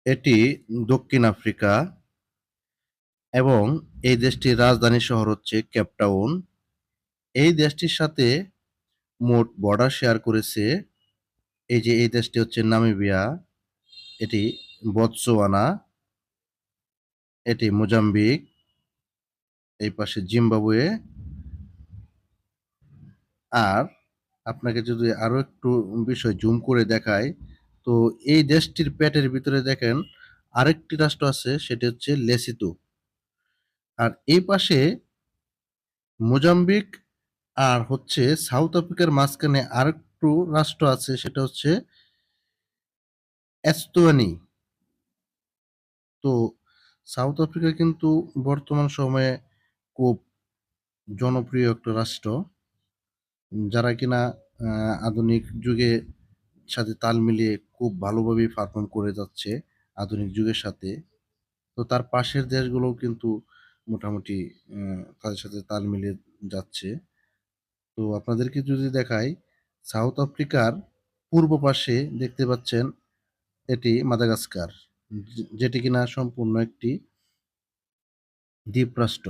এটি দক্ষিণ আফ্রিকা এবং এই দেশটির রাজধানী শহর হচ্ছে কেপটাউন। এই দেশটির সাথে মোট বর্ডার শেয়ার করেছে এই দেশটি হচ্ছে নামিবিয়া, এটি বতসোয়ানা, এটি মোজাম্বিক, এই পাশে জিম্বাবুয়ে। আর আপনাকে যদি আরো একটু বিষয় জুম করে দেখাই, তো এই দেশটির পেটের ভিতরে দেখেন আরেকটি রাষ্ট্র আছে, সেটি হচ্ছে লেসিতো। আর এই পাশে মোজাম্বিক আর হচ্ছে সাউথ আফ্রিকার মাঝখানে আরেকটু রাষ্ট্র আছে, সেটা হচ্ছে এস্তোয়ানি। তো সাউথ আফ্রিকা কিন্তু বর্তমান সময়ে খুব জনপ্রিয় একটা রাষ্ট্র, যারা কিনা আধুনিক যুগে সাথে তাল মিলিয়ে খুব ভালোভাবেই পারফর্ম করে যাচ্ছে আধুনিক যুগের সাথে। তো তার পাশের দেশগুলোও কিন্তু মোটামুটি তাদের সাথে তাল মিলিয়ে যাচ্ছে। তো আপনাদেরকে যদি দেখাই, সাউথ আফ্রিকার পূর্ব পাশে দেখতে পাচ্ছেন এটি মাদাগাস্কার, যেটি কিনা সম্পূর্ণ একটি দ্বীপ রাষ্ট্র।